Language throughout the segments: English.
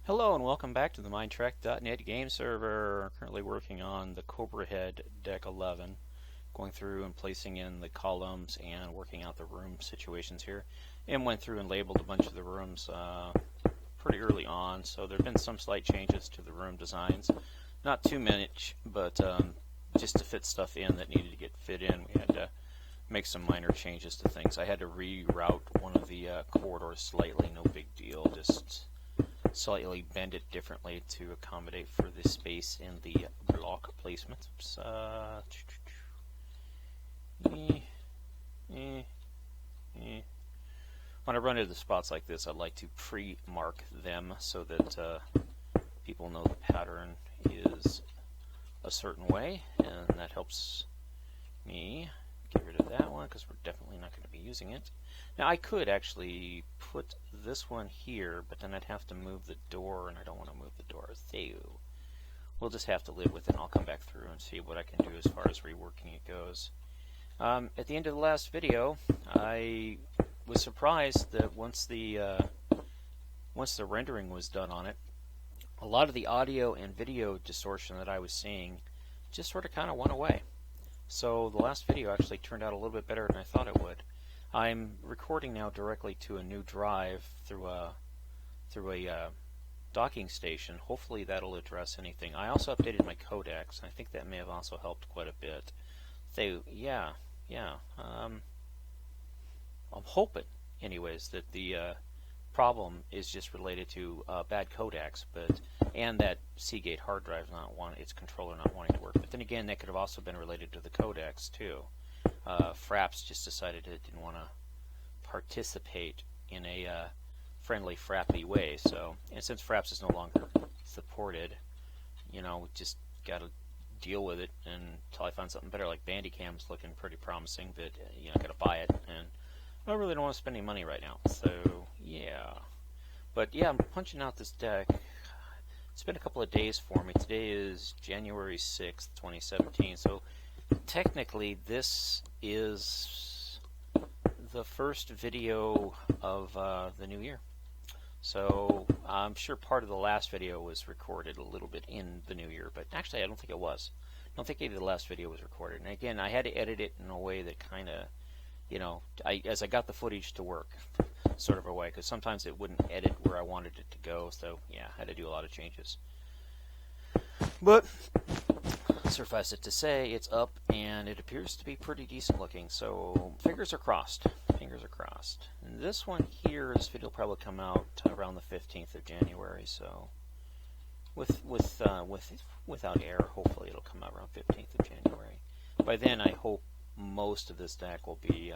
Hello and welcome back to the Minetrek.net game server. Currently working on the Cobra Head Deck 11, going through and placing in the columns and working out the room situations here. And went through and labeled a bunch of the rooms pretty early on, so there have been some slight changes to the room designs. Not too many, but just to fit stuff in that needed to get fit in, we had to make some minor changes to things. I had to reroute one of the corridors slightly, no big deal, just slightly bend it differently to accommodate for the space in the block placement. Oops, When I run into spots like this, I like to pre-mark them so that people know the pattern is a certain way, and that helps me get rid of that one because we're definitely not going to be using it. Now I could actually put this one here, but then I'd have to move the door, and I don't want to move the door. So we'll just have to live with it, and I'll come back through and see what I can do as far as reworking it goes. At the end of the last video, I was surprised that once the rendering was done on it, a lot of the audio and video distortion that I was seeing just sort of kind of went away. So the last video actually turned out a little bit better than I thought it would. I'm recording now directly to a new drive through a docking station. Hopefully that'll address anything. I also updated my codecs, and I think that may have also helped quite a bit. So yeah. I'm hoping, anyways, that the problem is just related to bad codecs, and that Seagate hard drive its controller not wanting to work. But then again, that could have also been related to the codecs too. Fraps just decided it didn't want to participate in a friendly Frappy way. So, and since Fraps is no longer supported, we just got to deal with it until I find something better. Like Bandicam's looking pretty promising, but I got to buy it, and I really don't want to spend any money right now. So yeah, but yeah, I'm punching out this deck. It's been a couple of days for me. Today is January 6th, 2017. So technically, this is the first video of the new year. So I'm sure part of the last video was recorded a little bit in the new year, but actually I don't think it was. I don't think any of the last video was recorded. And again, I had to edit it in a way that kind of, as I got the footage to work, sort of a way, because sometimes it wouldn't edit where I wanted it to go. So yeah, I had to do a lot of changes. But suffice it to say, it's up, and it appears to be pretty decent looking, so fingers are crossed. Fingers are crossed. And this one here, this video will probably come out around the 15th of January, so without error, hopefully it'll come out around 15th of January. By then, I hope most of this deck will be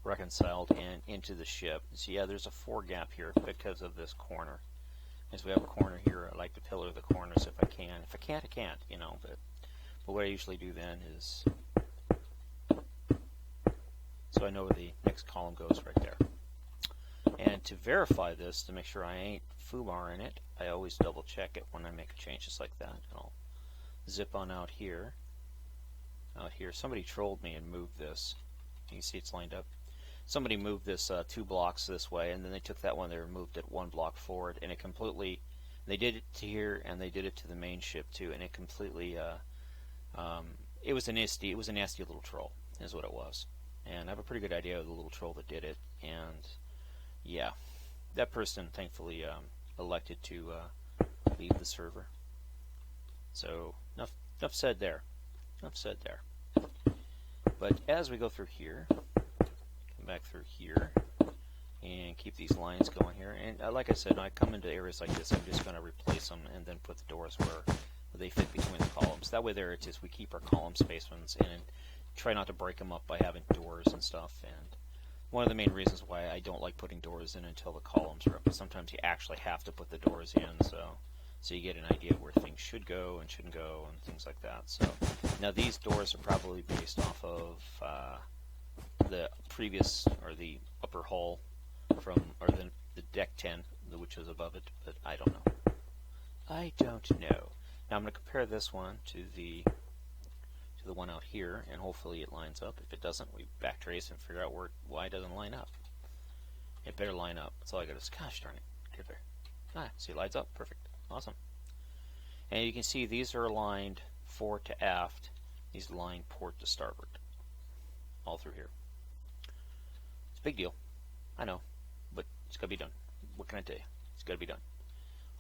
reconciled and into the ship. So yeah, there's a 4 gap here because of this corner. As we have a corner here, I like to pillar the corners if I can. If I can't, I can't, but what I usually do then is, so I know where the next column goes right there. And to verify this, to make sure I ain't foobarring it, I always double check it when I make changes like that. And I'll zip on out here. Out here, somebody trolled me and moved this. You can see it's lined up. Somebody moved this 2 blocks this way, and then they took that one there and moved it 1 block forward, and it completely, they did it to here, and they did it to the main ship too, and it completely, it was a nasty little troll, is what it was. And I have a pretty good idea of the little troll that did it, and yeah, that person thankfully elected to leave the server. So enough said there. Enough said there. But as we go through here, come back through here, and keep these lines going here. And like I said, when I come into areas like this, I'm just going to replace them and then put the doors where they fit between the columns. That way there it is, we keep our column spacements and try not to break them up by having doors and stuff. And one of the main reasons why I don't like putting doors in until the columns are up is sometimes you actually have to put the doors in, so you get an idea of where things should go and shouldn't go and things like that. So now these doors are probably based off of the previous, or the upper hull from, or the deck 10, which is above it, but I don't know. I don't know. Now I'm going to compare this one to the one out here, and hopefully it lines up. If it doesn't, we backtrace and figure out why it doesn't line up. It better line up. That's all I got to say. Gosh darn it. Get there. See, it lights up. Perfect. Awesome. And you can see these are aligned forward to aft. These aligned port to starboard. All through here. It's a big deal. I know. But it's got to be done. What can I tell you? It's got to be done.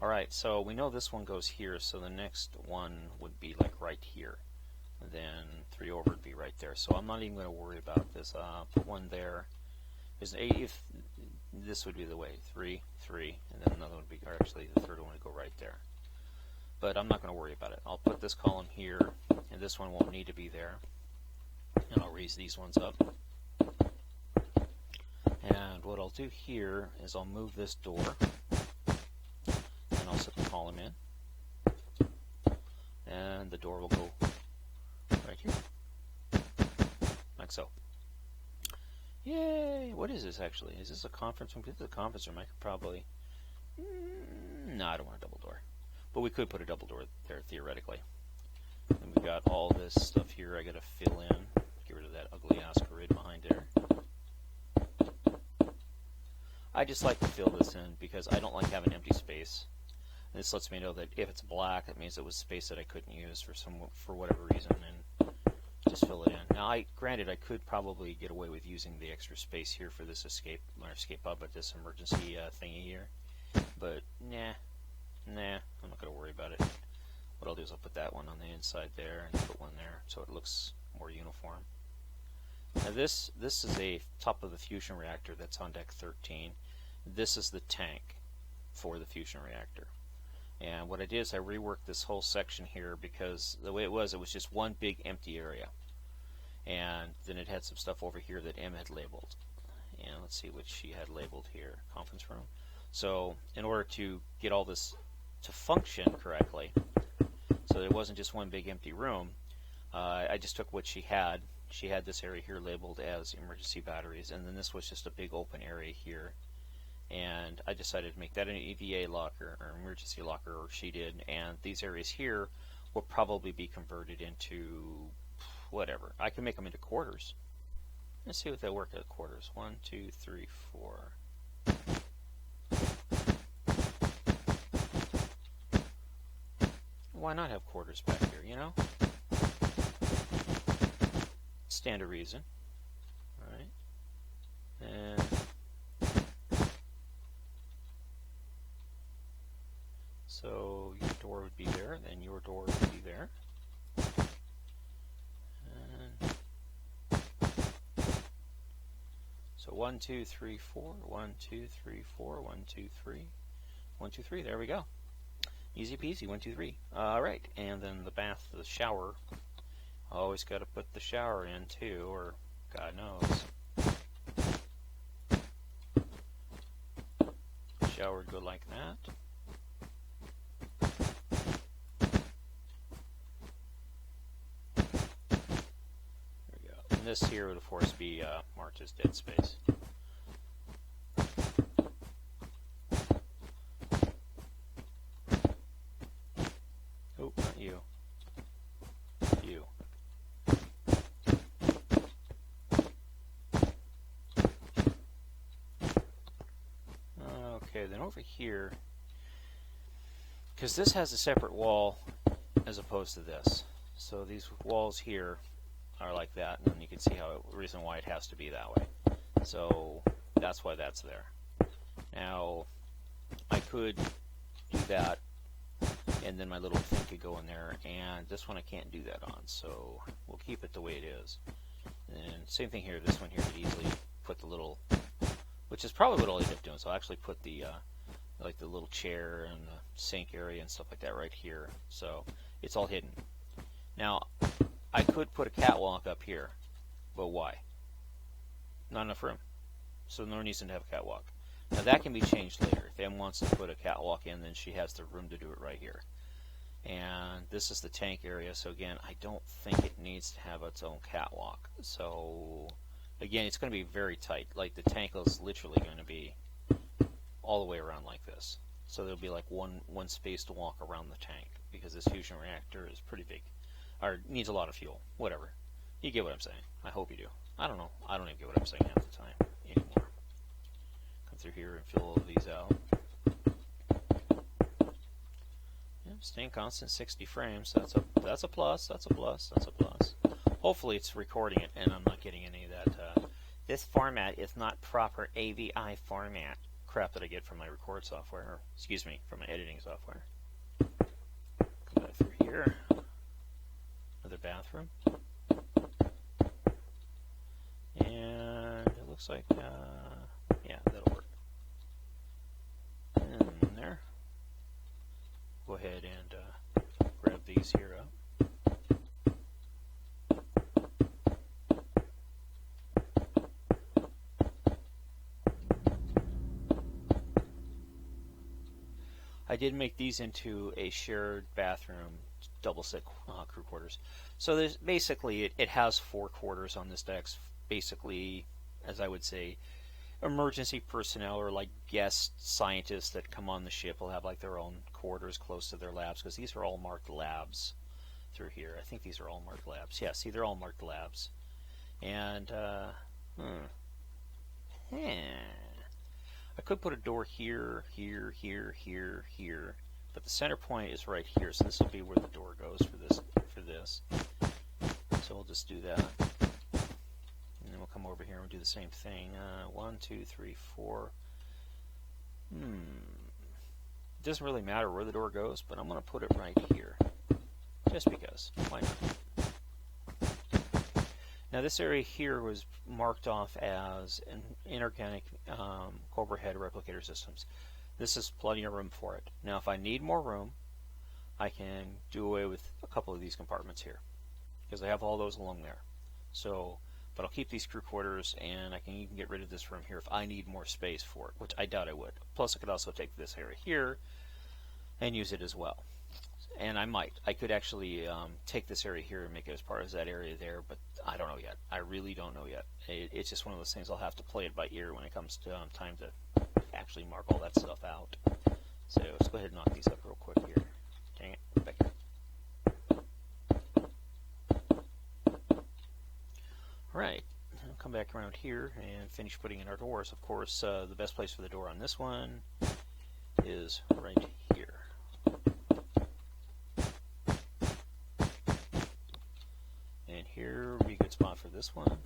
Alright, so we know this one goes here, so the next one would be like right here. And then 3 over would be right there. So I'm not even going to worry about this. Put one there. If this would be the way, 3, 3, and then another one would be, or actually the third one would go right there. But I'm not going to worry about it. I'll put this column here, and this one won't need to be there. And I'll raise these ones up. And what I'll do here is I'll move this door, and I'll set the column in. And the door will go right here, like so. Yay! What is this actually? Is this a conference room? If it's a conference room, I could probably... no, I don't want a double door. But we could put a double door there, theoretically. And we've got all this stuff here I gotta fill in. Get rid of that ugly ass grid behind there. I just like to fill this in because I don't like having empty space. And this lets me know that if it's black, it means it was space that I couldn't use for whatever reason, and just fill it in. Now, granted, I could probably get away with using the extra space here for this escape pod, but this emergency thingy here. But nah, I'm not going to worry about it. What I'll do is I'll put that one on the inside there and put one there so it looks more uniform. Now this is a top of the fusion reactor that's on deck 13. This is the tank for the fusion reactor. And what I did is I reworked this whole section here because the way it was just one big empty area. And then it had some stuff over here that M had labeled. And let's see what she had labeled here. Conference room. So in order to get all this to function correctly, so that it wasn't just one big empty room, I just took what she had. She had this area here labeled as emergency batteries, and then this was just a big open area here. And I decided to make that an EVA locker, or emergency locker, or she did, and these areas here will probably be converted into whatever. I can make them into quarters. Let's see what they work as quarters. 1, 2, 3, 4. Why not have quarters back here, you know? Stand to reason. Alright. And so your door would be there, then your door would be there. And so 1, 2, 3, 4, 1, 2, 3, 4, 1, 2, 3, 1, 2, 3. There we go. Easy peasy. 1, 2, 3. All right, and then the bath, the shower. Always got to put the shower in too, or God knows. Shower would go like that. There we go. And this here would of course be marked as dead space. Oh, not you. You. Okay, then over here, because this has a separate wall as opposed to this. So these walls here are like that, and you can see the reason why it has to be that way. So that's why that's there. Now, I could do that, and then my little thing could go in there, and this one I can't do that on, so we'll keep it the way it is. And same thing here, this one here could easily put the little, which is probably what I'll end up doing, so I'll actually put the like the little chair and the sink area and stuff like that right here, so it's all hidden. Now, I could put a catwalk up here, but why? Not enough room, so no reason to have a catwalk. Now that can be changed later. If Em wants to put a catwalk in, then she has the room to do it right here. And this is the tank area, so again, I don't think it needs to have its own catwalk. So again, it's going to be very tight. Like the tank is literally going to be all the way around like this. So there'll be like one space to walk around the tank, because this fusion reactor is pretty big, or needs a lot of fuel. Whatever. You get what I'm saying. I hope you do. I don't know. I don't even get what I'm saying half the time anymore. Come through here and fill all of these out. staying constant 60 frames. That's a plus. That's a plus. That's a plus. Hopefully it's recording it and I'm not getting any of that. This format is not proper AVI format crap that I get from my record software, or excuse me, from my editing software. Come back through here. Another bathroom. And it looks like, yeah, that'll work. And there. Go ahead and grab these here up. I did make these into a shared bathroom, double set crew quarters. So there's basically it has 4 quarters on this deck. Basically, as I would say, emergency personnel or like guest scientists that come on the ship will have like their own quarters close to their labs, because these are all marked labs through here. I think these are all marked labs. Yeah, see, they're all marked labs. And I could put a door here, here, here, here, here, but the center point is right here, so this will be where the door goes for this. So we'll just do that. And then we'll come over here and do the same thing. 1, 2, 3, 4. It doesn't really matter where the door goes, but I'm going to put it right here. Just because. Why not? Now this area here was marked off as an inorganic Cobra head replicator systems. This is plenty of room for it. Now if I need more room, I can do away with a couple of these compartments here, because I have all those along there. So, but I'll keep these crew quarters, and I can even get rid of this room here if I need more space for it, which I doubt I would. Plus I could also take this area here and use it as well. And I might. I could actually take this area here and make it as part of that area there, but I don't know yet. I really don't know yet. It's just one of those things I'll have to play it by ear when it comes to time to actually mark all that stuff out. So let's go ahead and knock these up real quick here. Dang it. Back here. Alright. I'll come back around here and finish putting in our doors. Of course, the best place for the door on this one is right here. Here would be a good spot for this one.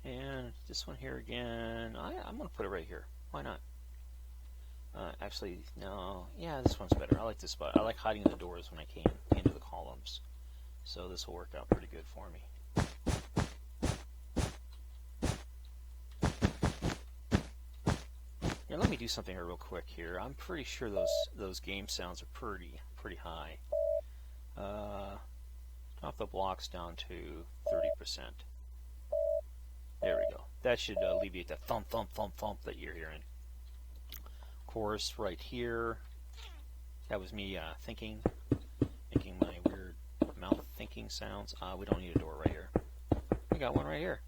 And this one here again, I'm going to put it right here. Why not? Actually, no. Yeah, this one's better. I like this spot. I like hiding the doors when I can into the columns. So this will work out pretty good for me. Now let me do something real quick here. I'm pretty sure those game sounds are pretty high. Drop the blocks down to 30%. There we go. That should alleviate that thump, thump, thump, thump that you're hearing. Of course, right here, that was me thinking, making my weird mouth thinking sounds. We don't need a door right here. We got one right here.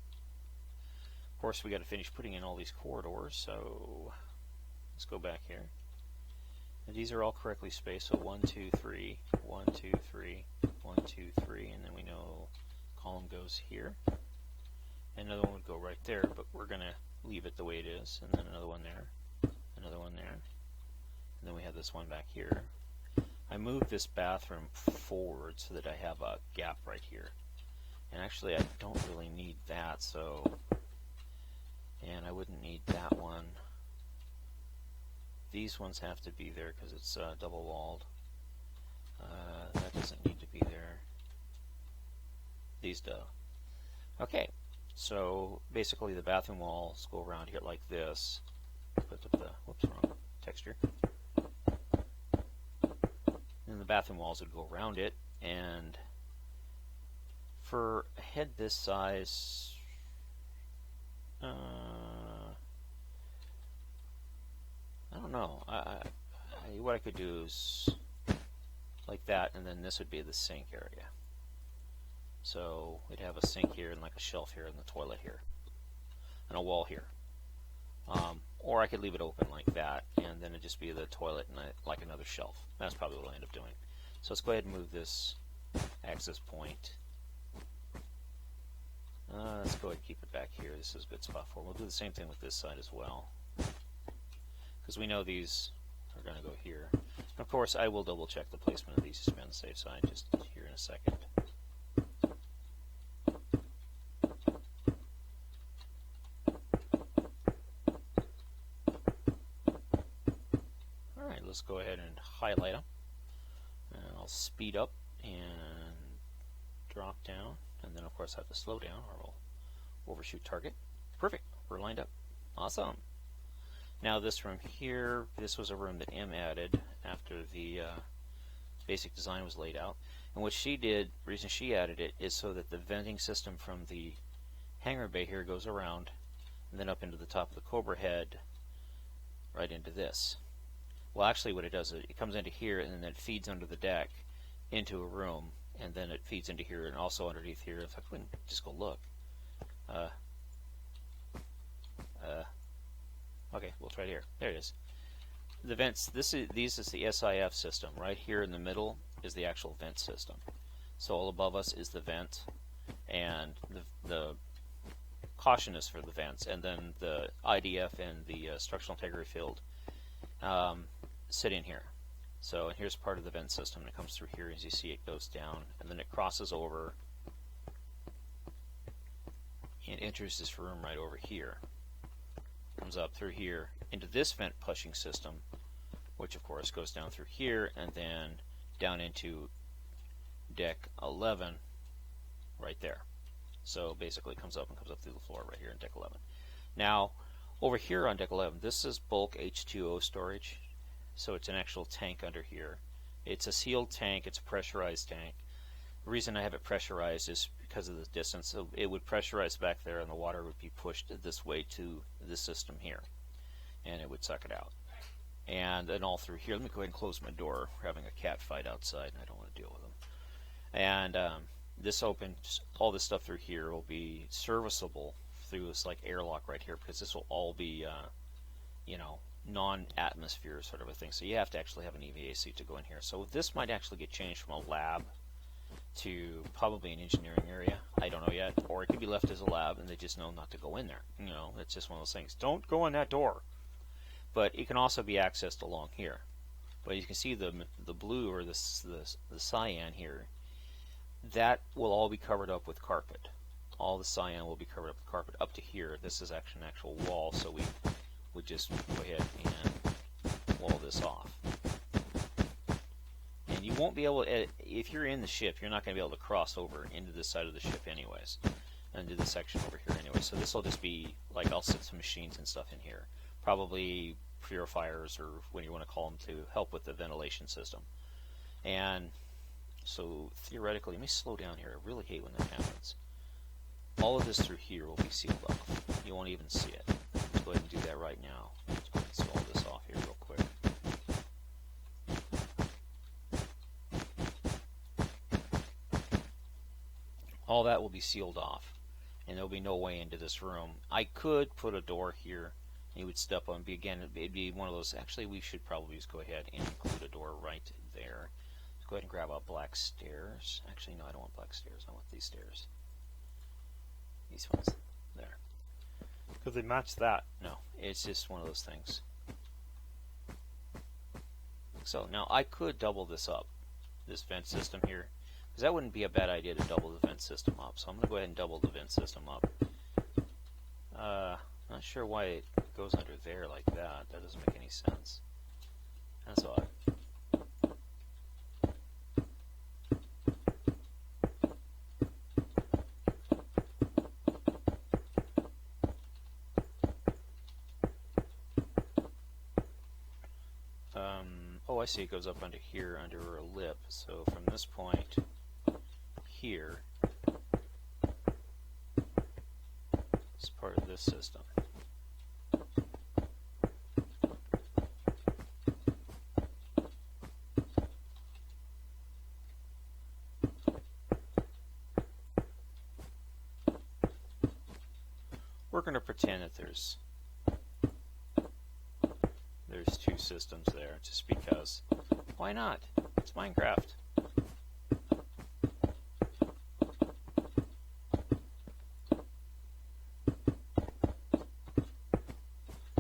Of course, we got to finish putting in all these corridors, so let's go back here. And these are all correctly spaced, so 1, 2, 3, 1, 2, 3, 1, 2, 3, and then we know column goes here. And another one would go right there, but we're going to leave it the way it is, and then another one there, another one there, and then we have this one back here. I moved this bathroom forward so that I have a gap right here. And actually I don't really need that, so, and I wouldn't need that one. These ones have to be there because it's double walled. That doesn't need to be there. These do. Okay, so basically the bathroom walls go around here like this. Put up the, whoops, wrong texture. And the bathroom walls would go around it, and for a head this size, I don't know. What I could do is like that, and then this would be the sink area. So we'd have a sink here and like a shelf here and the toilet here and a wall here. Or I could leave it open like that, and then it'd just be the toilet and like another shelf. That's probably what I'll end up doing. So let's go ahead and move this access point. Let's go ahead and keep it back here. This is a good spot for it. We'll do the same thing with this side as well. because we know these are going to go here. And of course, I will double check the placement of these to be on the safe side just here in a second. Alright, let's go ahead and highlight them. And I'll speed up and drop down, and then of course I have to slow down or we'll overshoot target. Perfect, we're lined up. Awesome. Now this room here, this was a room that M added after the basic design was laid out. And what she did, the reason she added it, is so that the venting system from the hangar bay here goes around and then up into the top of the Cobra head right into this. Well, actually what it does is it comes into here and then it feeds under the deck into a room, and then it feeds into here and also underneath here. If I couldn't just go look. Okay, we'll try it here. There it is. The vents, these is the SIF system. Right here in the middle is the actual vent system. So all above us is the vent, and the caution is for the vents, and then the IDF and the structural integrity field sit in here. So here's part of the vent system. It comes through here. As you see, it goes down, and then it crosses over and enters this room right over here. Comes up through here into this vent pushing system, which of course goes down through here and then down into deck 11 right there. So basically it comes up through the floor right here in deck 11. Now over here on deck 11, this is bulk H2O storage. So it's an actual tank under here. It's a sealed tank, it's a pressurized tank. The reason I have it pressurized is because of the distance. So it would pressurize back there and the water would be pushed this way to this system here, and it would suck it out. And then all through here, let me go ahead and close my door. We're having a cat fight outside and I don't want to deal with them. And this opens, all this stuff through here will be serviceable through this like airlock right here, because this will all be you know, non-atmosphere sort of a thing. So you have to actually have an EVA suit to go in here. So this might actually get changed from a lab to probably an engineering area. I don't know yet. Or it could be left as a lab and they just know not to go in there. You know, it's just one of those things. Don't go in that door. But it can also be accessed along here. But you can see the blue or the cyan here, that will all be covered up with carpet. All the cyan will be covered up with carpet up to here. This is actually an actual wall, so we would just go ahead and wall this off. And you won't be able to, if you're in the ship, you're not going to be able to cross over into this side of the ship anyways, into this section over here anyway. So this will just be, like, I'll set some machines and stuff in here. Probably purifiers, or what you want to call them, to help with the ventilation system. And so theoretically, let me slow down here. I really hate when that happens. All of this through here will be sealed off. You won't even see it. Let's go ahead and do that right now. Let's go ahead and seal all this off here real quick. All that will be sealed off, and there'll be no way into this room. I could put a door here. You would step on, it'd be one of those. Actually, we should probably just go ahead and include a door right there. Let's go ahead and grab out black stairs. Actually, no, I don't want black stairs. I want these stairs. These ones there. Could they match that? No, it's just one of those things. So now I could double this up, this vent system here, because that wouldn't be a bad idea to double the vent system up. So I'm going to go ahead and double the vent system up. Not sure why it goes under there like that. That doesn't make any sense. That's odd. Oh, I see, it goes up under here, under a lip. So from this point here, it's part of this system. We're going to pretend that there's two systems there, just because. Why not? It's Minecraft.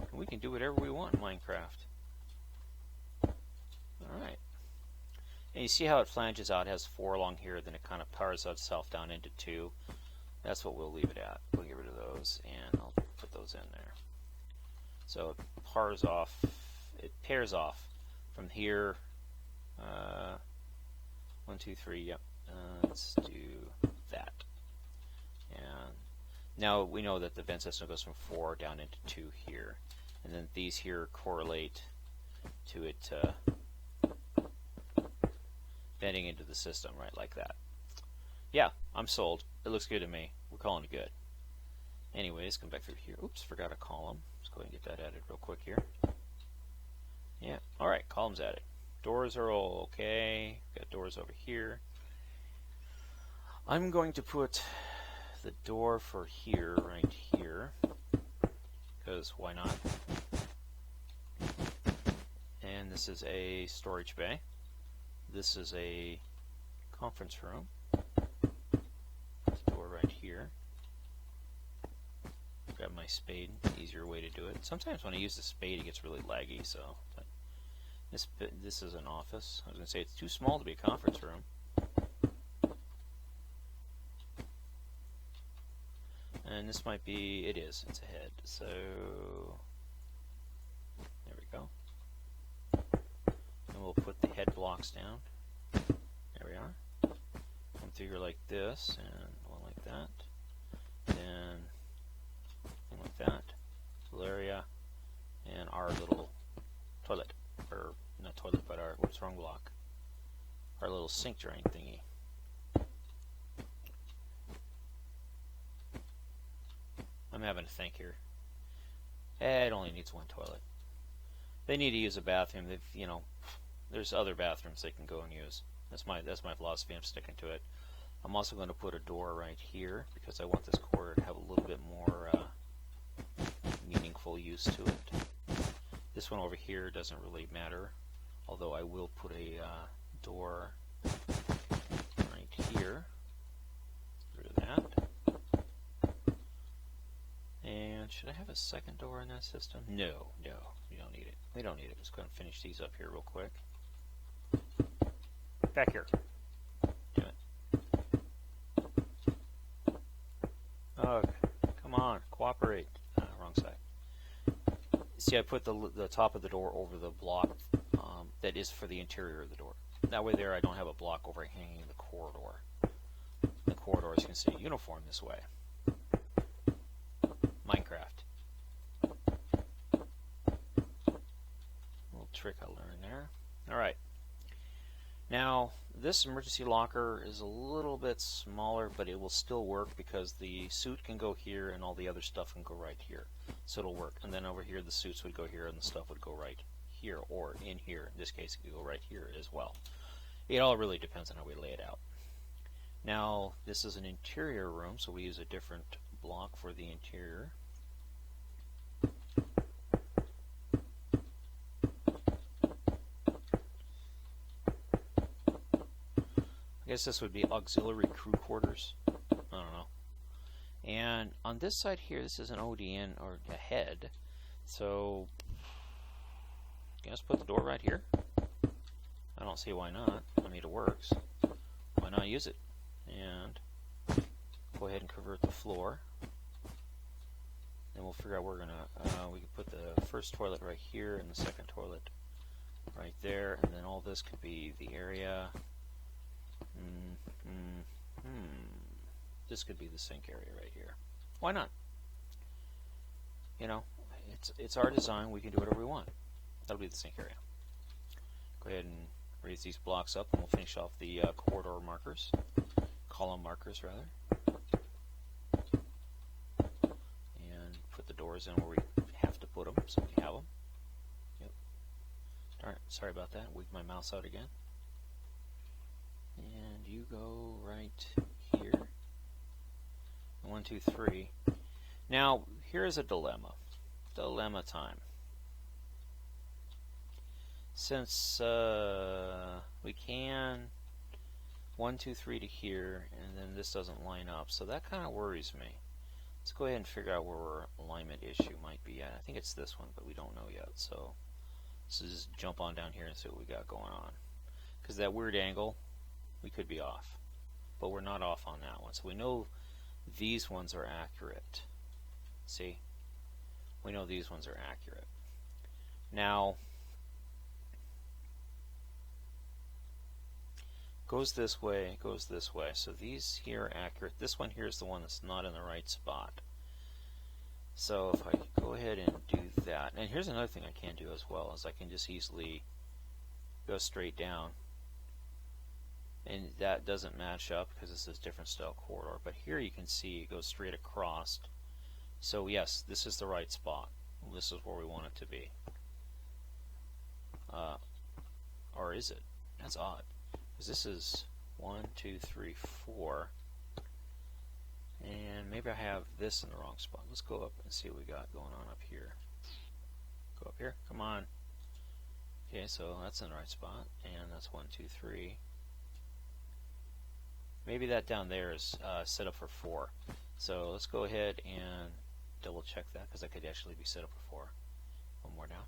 Can we can do whatever we want in Minecraft. Alright. And you see how it flanges out. It has 4 along here, then it kind of powers itself down into 2. That's what we'll leave it at. We'll get rid of those, and I'll put those in there. So it pairs off from here. 1, 2, 3, yep. Let's do that. And now we know that the vent system goes from 4 down into 2 here. And then these here correlate to it venting into the system, right, like that. Yeah, I'm sold. It looks good to me. We're calling it good. Anyways, come back through here. Oops, forgot a column. Let's go ahead and get that added real quick here. Yeah, alright, columns added. Doors are all okay. Got doors over here. I'm going to put the door for here right here, because why not? And this is a storage bay. This is a conference room. Door right here. Grab my spade, easier way to do it. Sometimes when I use the spade it gets really laggy, so this is an office. I was going to say it's too small to be a conference room. And this might be, it is, it's a head. So there we go. And we'll put the head blocks down. There we are. Come through here like this, and one like that. Then one like that. Little area. And our little toilet. Or not toilet, but our, what's wrong block? Our little sink drain thingy. I'm having to think here. It only needs 1 toilet. They need to use a bathroom. They've, you know, there's other bathrooms they can go and use. That's my philosophy. I'm sticking to it. I'm also going to put a door right here because I want this corridor to have a little bit more meaningful use to it. This one over here doesn't really matter, although I will put a door right here. Get rid of that. And should I have a second door in that system? No, we don't need it. We don't need it. Just going to finish these up here real quick. Back here. Do it. Okay, come on, cooperate. Wrong side. See, I put the top of the door over the block that is for the interior of the door. That way there I don't have a block overhanging the corridor. The corridor is considered uniform this way. Minecraft. Little trick I learned there. Alright. Now, this emergency locker is a little bit smaller, but it will still work because the suit can go here and all the other stuff can go right here. So it'll work. And then over here the suits would go here and the stuff would go right here or in here. In this case it could go right here as well. It all really depends on how we lay it out. Now, this is an interior room, so we use a different block for the interior. I guess this would be auxiliary crew quarters. I don't know. And on this side here, this is an ODN or a head. So, can I just put the door right here? I don't see why not. I mean, it works. Why not use it? And go ahead and convert the floor. Then we'll figure out where we're gonna. We can put the first toilet right here and the second toilet right there, and then all this could be the area. This could be the sink area right here. Why not? You know, it's our design. We can do whatever we want. That'll be the sink area. Go ahead and raise these blocks up, and we'll finish off the corridor markers, column markers rather, and put the doors in where we have to put them, so we have them. Yep. Darn it, sorry about that. Wig my mouse out again. And you go right here. 1, 2, 3. Now, here's a dilemma. Dilemma time. Since we can 1, 2, 3 to here, and then this doesn't line up, so that kind of worries me. Let's go ahead and figure out where our alignment issue might be at. I think it's this one, but we don't know yet. So let's just jump on down here and see what we got going on. Because that weird angle, we could be off. But we're not off on that one. So we know these ones are accurate. See? We know these ones are accurate. Now, goes this way, goes this way. So these here are accurate. This one here is the one that's not in the right spot. So if I go ahead and do that, and here's another thing I can do as well, is I can just easily go straight down. And that doesn't match up because this is a different style corridor. But here you can see it goes straight across. So yes, this is the right spot. This is where we want it to be. Or is it? That's odd. Because this is 1, 2, 3, 4. And maybe I have this in the wrong spot. Let's go up and see what we got going on up here. Go up here. Come on. Okay, so that's in the right spot. And that's 1, 2, 3. Maybe that down there is set up for 4. So let's go ahead and double check that, because that could actually be set up for 4. One more down.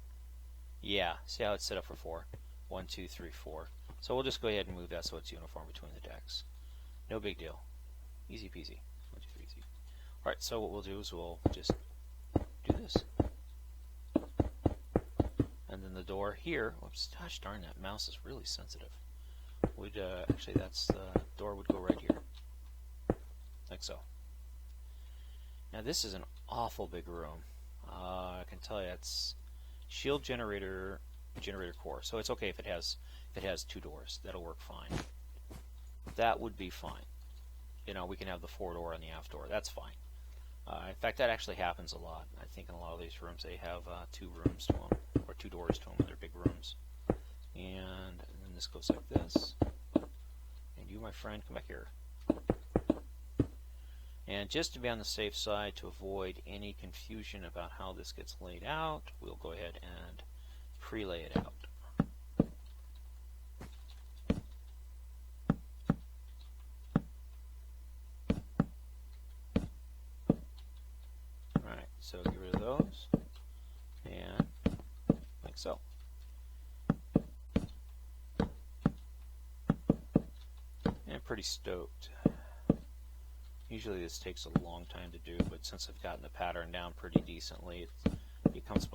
Yeah, see how it's set up for 4? 1, 2, 3, 4. So we'll just go ahead and move that so it's uniform between the decks. No big deal. Easy peasy. 1, 2, 3, easy. Alright, so what we'll do is we'll just do this. And then the door here, whoops, gosh darn, that mouse is really sensitive. Would actually, that's the door would go right here, like so. Now this is an awful big room. I can tell you it's shield generator core. So it's okay if it has 2 doors. That'll work fine. That would be fine. You know, we can have the forward door and the aft door. That's fine. In fact, that actually happens a lot. I think in a lot of these rooms they have 2 rooms to them, or 2 doors to them. They're big rooms. And then this goes like this. And you, my friend, come back here. And just to be on the safe side, to avoid any confusion about how this gets laid out, we'll go ahead and pre-lay it out. Alright, so get rid of those. And like so. And pretty stoked. Usually this takes a long time to do, but since I've gotten the pattern down pretty decently, it goes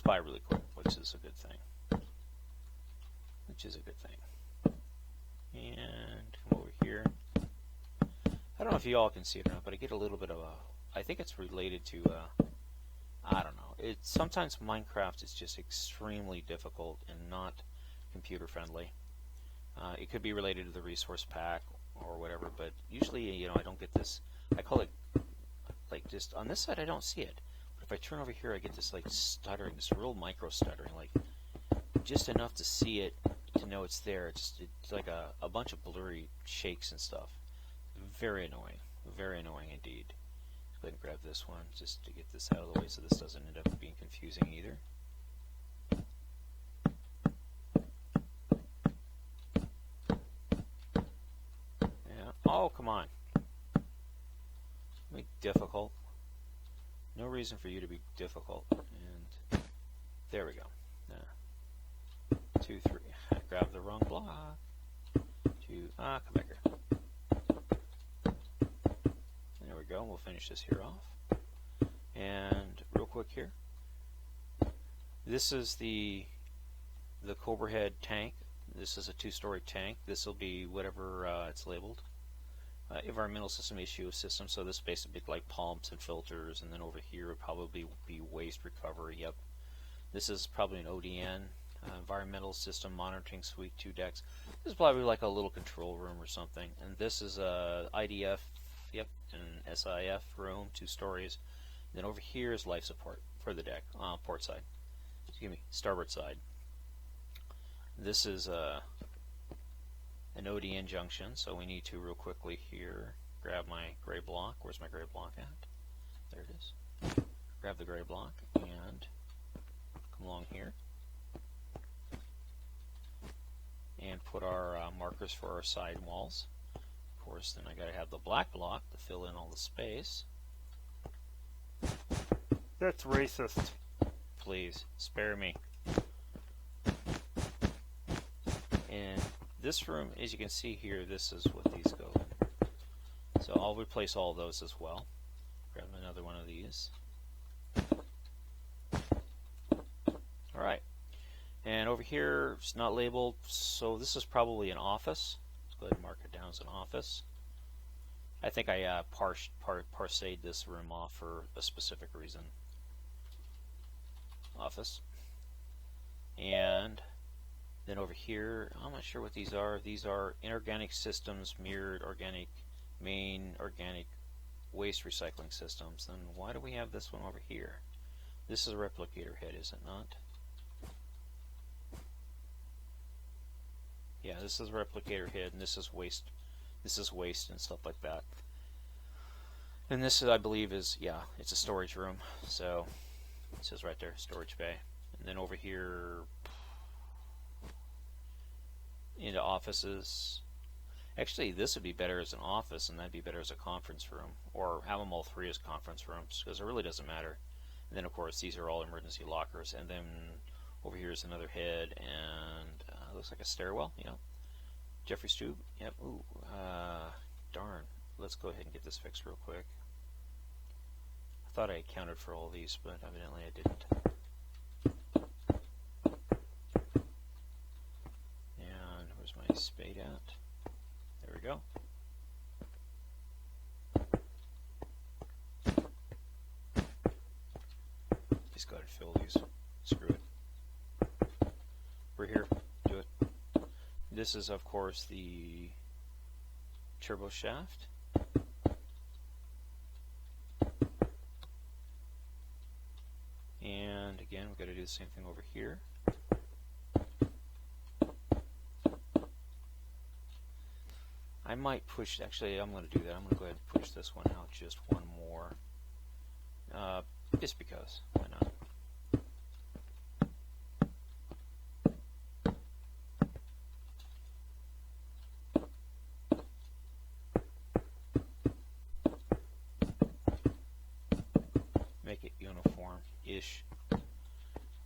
by really quick, which is a good thing. And come over here. I don't know if you all can see it or not, but I get a little bit of I think it's related to, I don't know. Sometimes Minecraft is just extremely difficult and not computer friendly. It could be related to the resource pack or whatever, but usually, you know, I don't get this. I call it, like, just on this side I don't see it, but if I turn over here I get this like stuttering, this real micro stuttering, like just enough to see it, to know it's there. It's like a bunch of blurry shakes and stuff. Very annoying indeed. Let's go ahead and grab this one just to get this out of the way so this doesn't end up being confusing either. Oh, come on. Make difficult. No reason for you to be difficult. And there we go. 2, 3. I grabbed the wrong block. 2. Come back here. There we go. We'll finish this here off. And real quick here. This is the Cobra Head tank. This is a 2-story tank. This will be whatever it's labeled. Environmental system issue system, so this basically like pumps and filters, and then over here would probably be waste recovery. Yep, this is probably an ODN, environmental system monitoring suite, 2 decks. This is probably like a little control room or something, and this is a IDF, yep, an SIF room, 2 stories. And then over here is life support for the deck, port side, excuse me, starboard side. This is an ODN junction, so we need to real quickly here grab my gray block. Where's my gray block at? There it is. Grab the gray block and come along here and put our markers for our side walls. Of course, then I got to have the black block to fill in all the space. That's racist. Please, spare me. And this room, as you can see here, this is what these go in. So I'll replace all those as well. Grab another one of these. Alright. And over here, it's not labeled, so this is probably an office. Let's go ahead and mark it down as an office. I think I parsed this room off for a specific reason. Office. And then over here, I'm not sure what these are. These are inorganic systems, mirrored organic, main organic waste recycling systems. Then why do we have this one over here? This is a replicator head, is it not? Yeah, this is a replicator head, and this is waste. This is waste and stuff like that. And this, I believe, is, yeah, it's a storage room. So it says right there, storage bay. And then over here, into offices. Actually, this would be better as an office, and that'd be better as a conference room, or have them all three as conference rooms, because it really doesn't matter. And then, of course, these are all emergency lockers. And then over here is another head, and looks like a stairwell. You know, Jeffrey's tube. Yep. Ooh, darn. Let's go ahead and get this fixed real quick. I thought I accounted for all these, but evidently I didn't. And where's my spade at? There we go. Just go ahead and fill these. Screw it. We're here. Do it. This is, of course, the turbo shaft. And again, we've got to do the same thing over here. I might push, actually I'm going to do that. I'm going to go ahead and push this one out just one more. Just because. Why not? Make it uniform-ish.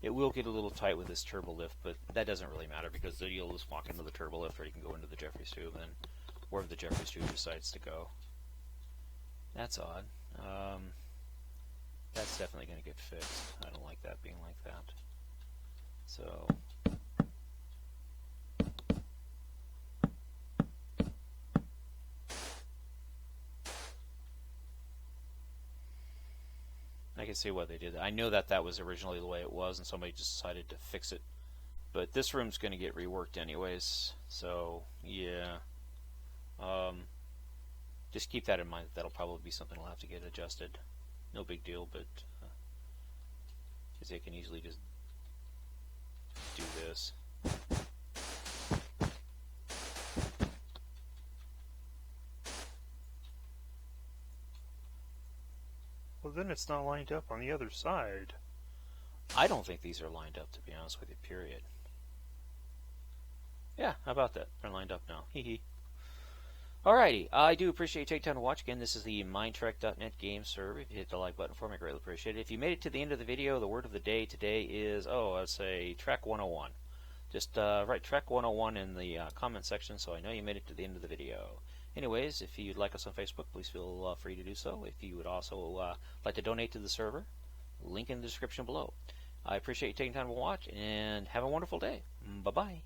It will get a little tight with this turbo lift, but that doesn't really matter because you'll just walk into the turbo lift, or you can go into the Jeffrey's tube, and wherever the Jeffrey's tube decides to go. That's odd. That's definitely going to get fixed. I don't like that being like that. So I can see why they did that. I know that that was originally the way it was, and somebody just decided to fix it. But this room's going to get reworked anyways, so yeah. Just keep that in mind. That'll probably be something that'll have to get adjusted. No big deal, but because they can easily just do this. Well, then it's not lined up on the other side. I don't think these are lined up, to be honest with you, period. Yeah, how about that? They're lined up now. Hee hee. Alrighty, I do appreciate you taking time to watch. Again, this is the Minetrek.net game server. If you hit the like button for me, I greatly appreciate it. If you made it to the end of the video, the word of the day today is, I'd say Trek 101. Just write Trek 101 in the comment section so I know you made it to the end of the video. Anyways, if you'd like us on Facebook, please feel free to do so. If you would also like to donate to the server, link in the description below. I appreciate you taking time to watch, and have a wonderful day. Bye-bye.